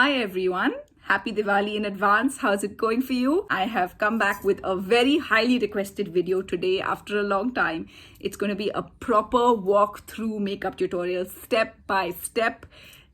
Hi everyone, happy Diwali in advance. How's it going for you? I have come back with a very highly requested video today after a long time. It's going to be a proper walk-through makeup tutorial, step by step.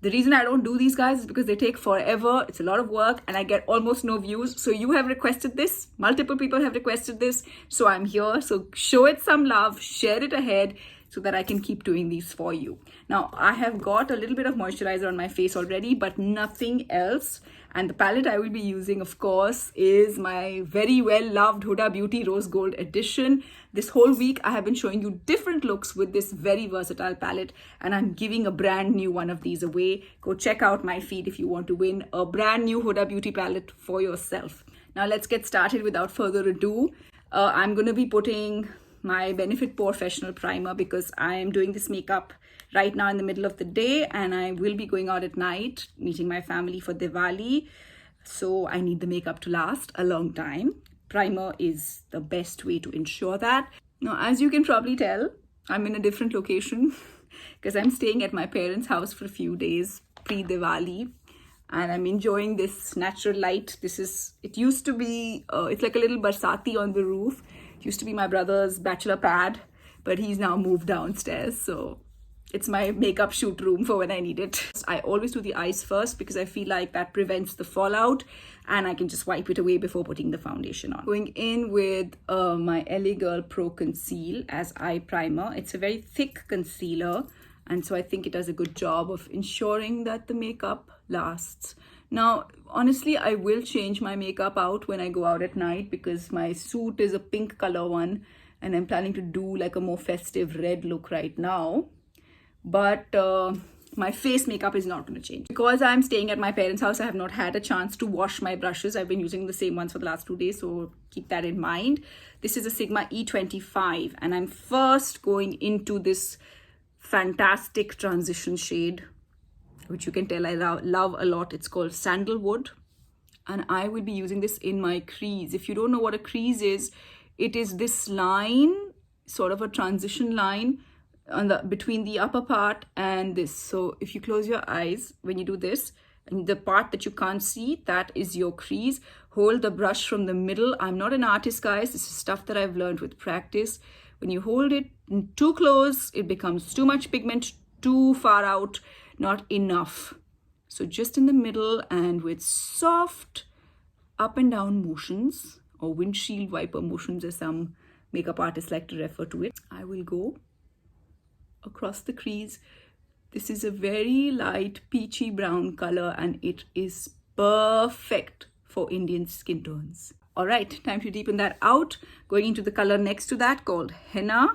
The reason I don't do these guys is because they take forever. It's a lot of work and I get almost no views. So you have requested this. Multiple people have requested this. So I'm here. So show it some love, share it ahead so that I can keep doing these for you. Now, I have got a little bit of moisturizer on my face already, but nothing else. And the palette I will be using, of course, is my very well-loved Huda Beauty Rose Gold Edition. This whole week, I have been showing you different looks with this very versatile palette, and I'm giving a brand new one of these away. Go check out my feed if you want to win a brand new Huda Beauty palette for yourself. Now, let's get started without further ado. I'm going to be putting my Benefit Professional Primer because I am doing this makeup right now in the middle of the day and I will be going out at night meeting my family for Diwali. So I need the makeup to last a long time. Primer is the best way to ensure that. Now, as you can probably tell, I'm in a different location because I'm staying at my parents' house for a few days pre-Diwali. And I'm enjoying this natural light. It used to be, it's like a little barsati on the roof. It used to be my brother's bachelor pad, but he's now moved downstairs. So it's my makeup shoot room for when I need it. I always do the eyes first because I feel like that prevents the fallout and I can just wipe it away before putting the foundation on. Going in with my LA Girl Pro Conceal as eye primer. It's a very thick concealer. And so I think it does a good job of ensuring that the makeup lasts. Now, honestly, I will change my makeup out when I go out at night because my suit is a pink color one and I'm planning to do like a more festive red look right now. But my face makeup is not going to change. Because I'm staying at my parents' house, I have not had a chance to wash my brushes. I've been using the same ones for the last 2 days, so keep that in mind. This is a Sigma E25 and I'm first going into this fantastic transition shade, which you can tell I love a lot. It's called Sandalwood and I will be using this in my crease. If you don't know what a crease is, it is this line, sort of a transition line on between the upper part and this. So if you close your eyes when you do this, and the part that you can't see, that is your crease. Hold the brush from the middle. I'm not an artist, guys. This is stuff that I've learned with practice. When you hold it too close, it becomes too much pigment, too far out, not enough. So just in the middle and with soft up and down motions, or windshield wiper motions as some makeup artists like to refer to it, I will go across the crease. This is a very light peachy brown color and it is perfect for Indian skin tones. All right, time to deepen that out. Going into the color next to that called Henna.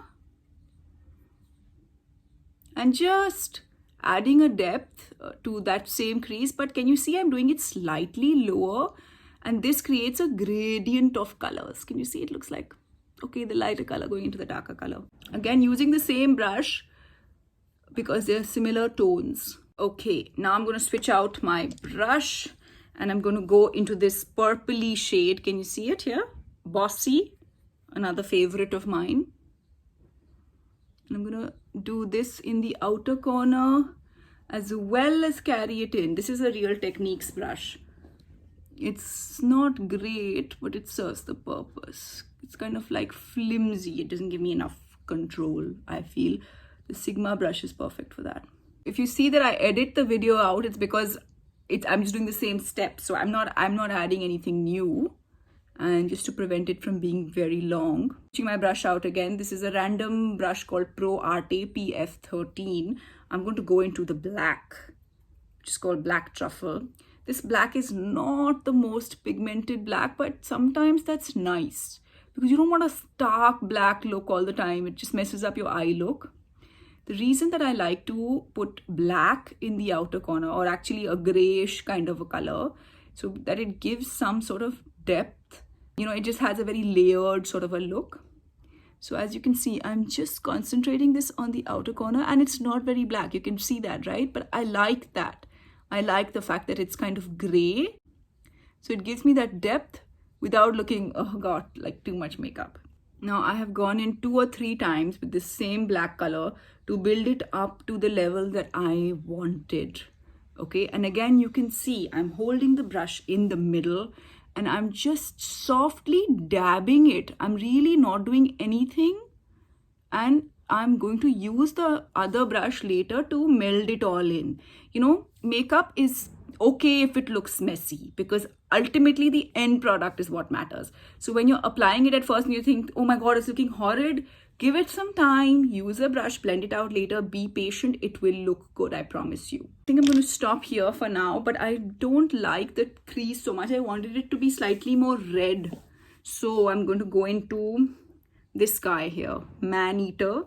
And just adding a depth to that same crease. But can you see I'm doing it slightly lower? And this creates a gradient of colors. Can you see it looks like, okay, the lighter color going into the darker color. Again, using the same brush because they're similar tones. Okay, now I'm going to switch out my brush. And I'm going to go into this purpley shade. Can you see it here? Bossy, another favorite of mine. And I'm going to do this in the outer corner as well as carry it in. This is a Real Techniques brush. It's not great, but it serves the purpose. It's kind of like flimsy. It doesn't give me enough control, I feel. The Sigma brush is perfect for that. If you see that I edit the video out, it's because I'm just doing the same steps, so I'm not adding anything new, and just to prevent it from being very long. Switching my brush out again. This is a random brush called Pro Arte PF13. I'm going to go into the black, which is called Black Truffle. This black is not the most pigmented black, but sometimes that's nice because you don't want a stark black look all the time. It just messes up your eye look. The reason that I like to put black in the outer corner, or actually a grayish kind of a color, so that it gives some sort of depth. You know, it just has a very layered sort of a look. So as you can see, I'm just concentrating this on the outer corner and it's not very black. You can see that, right? But I like that. I like the fact that it's kind of gray. So it gives me that depth without looking, oh God, like too much makeup. Now I have gone in 2 or 3 times with the same black color to build it up to the level that I wanted. Okay, and again, you can see I'm holding the brush in the middle and I'm just softly dabbing it. I'm really not doing anything, and I'm going to use the other brush later to meld it all in. You know, makeup is okay if it looks messy, because ultimately the end product is what matters. So when you're applying it at first and you think, oh my god, it's looking horrid, give it some time, use a brush, blend it out later, be patient, it will look good, I promise you. I think I'm going to stop here for now, but I don't like the crease so much. I wanted it to be slightly more red. So I'm going to go into this guy here, Man Eater.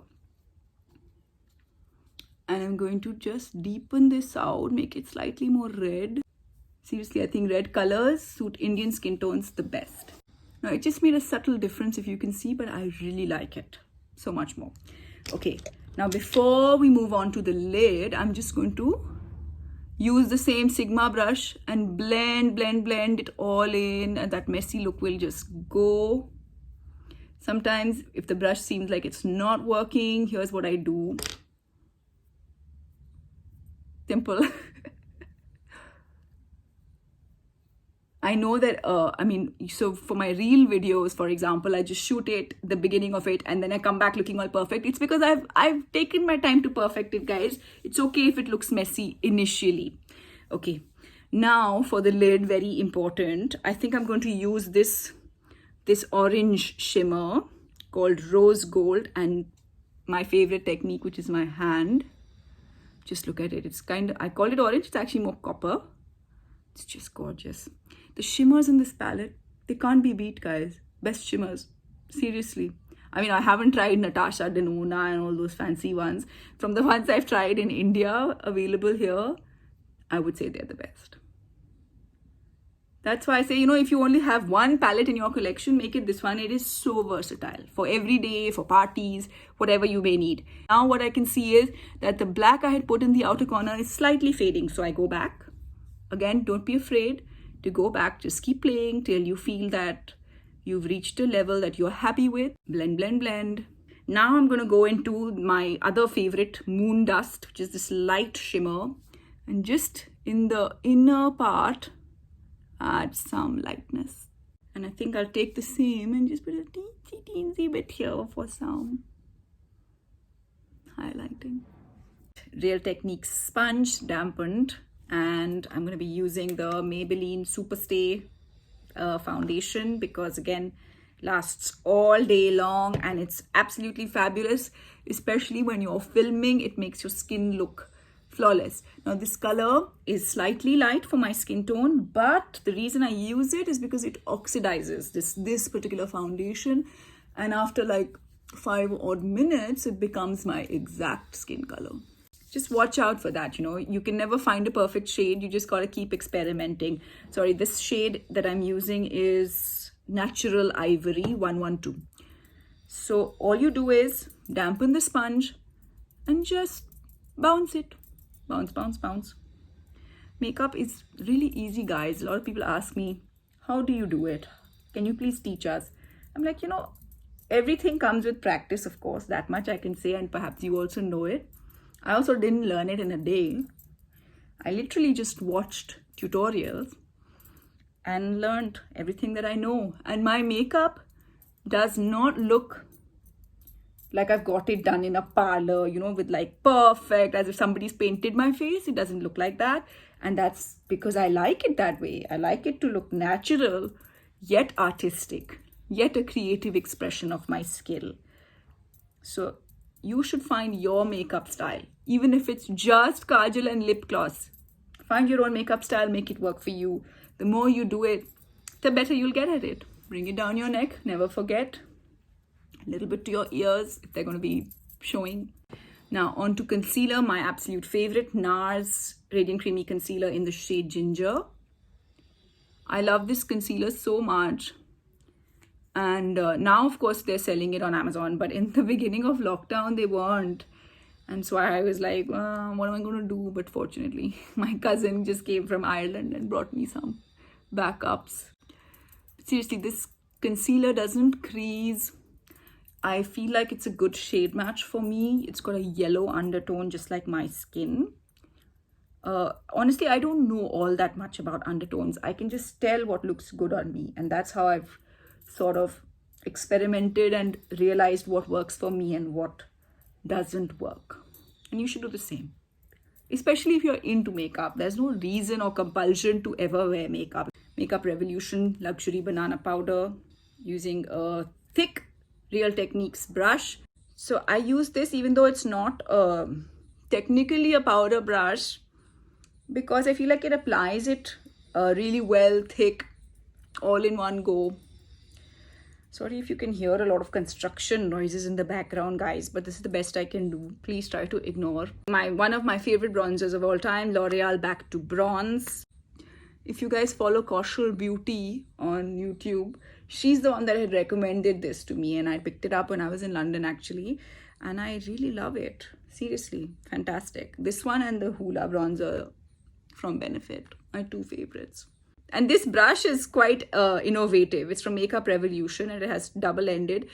And I'm going to just deepen this out, make it slightly more red. Seriously, I think red colors suit Indian skin tones the best. Now, it just made a subtle difference, if you can see, but I really like it so much more. Okay, now before we move on to the lid, I'm just going to use the same Sigma brush and blend it all in, and that messy look will just go. Sometimes if the brush seems like it's not working, here's what I do. Simple. I know that, so for my reel videos, for example, I just shoot it, the beginning of it, and then I come back looking all perfect. It's because I've taken my time to perfect it, guys. It's okay if it looks messy initially. Okay, now for the lid, very important. I think I'm going to use this orange shimmer called Rose Gold, and my favorite technique, which is my hand. Just look at it. It's kind of, I call it orange. It's actually more copper. It's just gorgeous. The shimmers in this palette, they can't be beat, guys. Best shimmers. Seriously. I mean, I haven't tried Natasha Denona and all those fancy ones. From the ones I've tried in India, available here, I would say they're the best. That's why I say, you know, if you only have one palette in your collection, make it this one. It is so versatile for every day, for parties, whatever you may need. Now what I can see is that the black I had put in the outer corner is slightly fading. So I go back. Again, don't be afraid to go back. Just keep playing till you feel that you've reached a level that you're happy with. Blend, blend, blend. Now I'm going to go into my other favorite, Moon Dust, which is this light shimmer. And just in the inner part, add some lightness. And I think I'll take the same and just put a teensy bit here for some highlighting. Real Techniques sponge, dampened, and I'm going to be using the Maybelline Superstay foundation, because again, lasts all day long and it's absolutely fabulous, especially when you're filming. It makes your skin look flawless. Now this color is slightly light for my skin tone, but the reason I use it is because it oxidizes this particular foundation, and after like 5 odd minutes it becomes my exact skin color. Just watch out for that. You know, you can never find a perfect shade. You just gotta keep experimenting. Sorry, this shade that I'm using is Natural Ivory 112. So all you do is dampen the sponge and just bounce it. Bounce, bounce, bounce. Makeup is really easy, guys. A lot of people ask me, how do you do it? Can you please teach us? I'm like, you know, everything comes with practice, of course. That much I can say, and perhaps you also know it. I also didn't learn it in a day. I literally just watched tutorials and learned everything that I know. And my makeup does not look like I've got it done in a parlor, you know, with like perfect, as if somebody's painted my face. It doesn't look like that. And that's because I like it that way. I like it to look natural, yet artistic, yet a creative expression of my skill. So you should find your makeup style, even if it's just kajal and lip gloss. Find your own makeup style, make it work for you. The more you do it, the better you'll get at it. Bring it down your neck, never forget. A little bit to your ears if they're going to be showing. Now on to concealer, my absolute favorite, NARS Radiant Creamy Concealer in the shade Ginger. I love this concealer so much. And now, of course, they're selling it on Amazon. But in the beginning of lockdown, they weren't. And so I was like, what am I going to do? But fortunately, my cousin just came from Ireland and brought me some backups. Seriously, this concealer doesn't crease. I feel like it's a good shade match for me. It's got a yellow undertone, just like my skin. Honestly, I don't know all that much about undertones. I can just tell what looks good on me, and that's how I've sort of experimented and realized what works for me and what doesn't work. And you should do the same, especially if you're into makeup. There's no reason or compulsion to ever wear makeup. Makeup Revolution Luxury Banana Powder, using a thick Real Techniques brush. So I use this even though it's not technically a powder brush, because I feel like it applies it really well, thick, all in one go. Sorry if you can hear a lot of construction noises in the background, guys, but this is the best I can do. Please try to ignore. One of my favorite bronzers of all time, L'Oreal Back to Bronze. If you guys follow Kaushal Beauty on YouTube, she's the one that had recommended this to me, and I picked it up when I was in London actually, and I really love it. Seriously, fantastic. This one and the Huda bronzer from Benefit, my two favorites. And this brush is quite innovative. It's from Makeup Revolution, and it has double-ended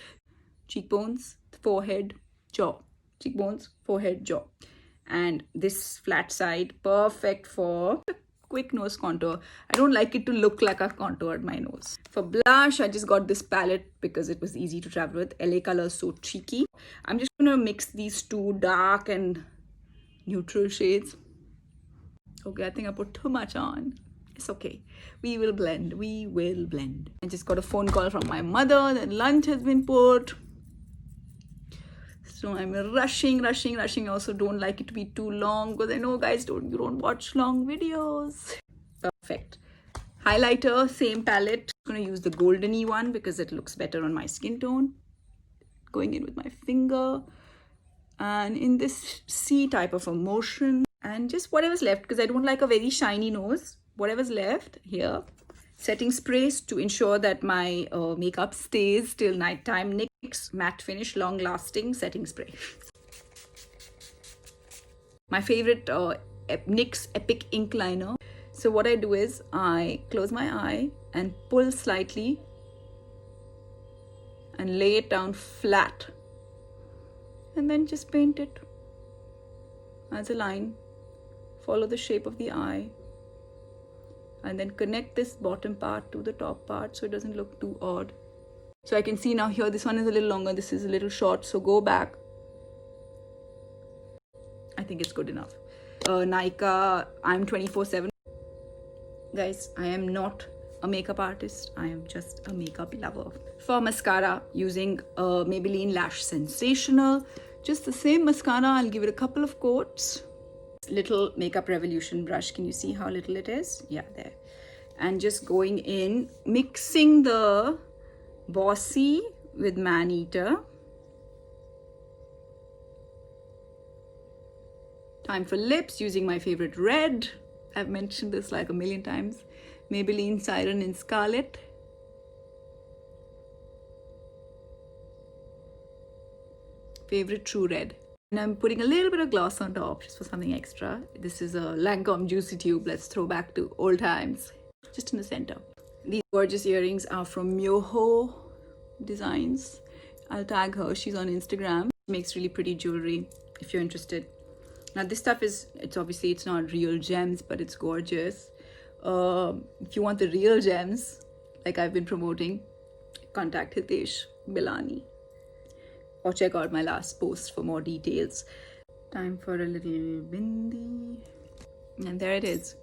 cheekbones, forehead, jaw. Cheekbones, forehead, jaw. And this flat side, perfect for quick nose contour. I don't like it to look like I've contoured my nose. For blush, I just got this palette because it was easy to travel with. LA Color So Cheeky. I'm just going to mix these two dark and neutral shades. Okay, I think I put too much on. It's okay. We will blend. We will blend. I just got a phone call from my mother that lunch has been put. So I'm rushing. I also don't like it to be too long, because I know, guys, you don't watch long videos. Perfect. Highlighter, same palette. I'm going to use the goldeny one because it looks better on my skin tone. Going in with my finger. And in this C type of a motion. And just whatever's left, because I don't like a very shiny nose. Whatever's left here. Setting sprays to ensure that my makeup stays till nighttime. NYX Matte Finish Long Lasting Setting Spray. My favorite NYX Epic Ink Liner. So what I do is I close my eye and pull slightly and lay it down flat. And then just paint it as a line. Follow the shape of the eye. And then connect this bottom part to the top part so it doesn't look too odd. So I can see now here, this one is a little longer, this is a little short, so go back. I think it's good enough. Nykaa, I'm 24/7. Guys, I am not a makeup artist, I am just a makeup lover. For mascara, using Maybelline Lash Sensational. Just the same mascara, I'll give it a couple of coats. Little Makeup Revolution brush. Can you see how little it is? Yeah, there. And just going in, mixing the Bossy with Man-Eater. Time for lips, using my favorite red. I've mentioned this like a million times. Maybelline Siren in Scarlet. Favorite True Red. And I'm putting a little bit of gloss on top just for something extra. This is a Lancome Juicy Tube. Let's throw back to old times. Just in the center. These gorgeous earrings are from Myoho Designs. I'll tag her. She's on Instagram. She makes really pretty jewelry if you're interested. Now this stuff is, it's not real gems, but it's gorgeous. If you want the real gems, like I've been promoting, contact Hitesh Bilani. Or check out my last post for more details. Time for a little bindi. And there it is.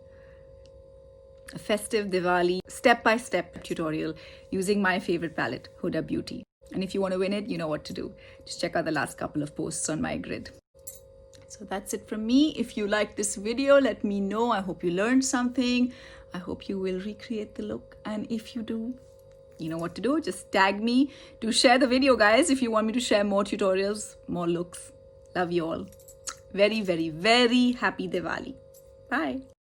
A festive Diwali step-by-step tutorial using my favorite palette, Huda Beauty. And if you want to win it, you know what to do. Just check out the last couple of posts on my grid. So that's it from me. If you like this video, let me know. I hope you learned something. I hope you will recreate the look. And if you do, you know what to do. Just tag me to share the video, guys, if you want me to share more tutorials, more looks. Love you all. Very, very, very happy Diwali. Bye.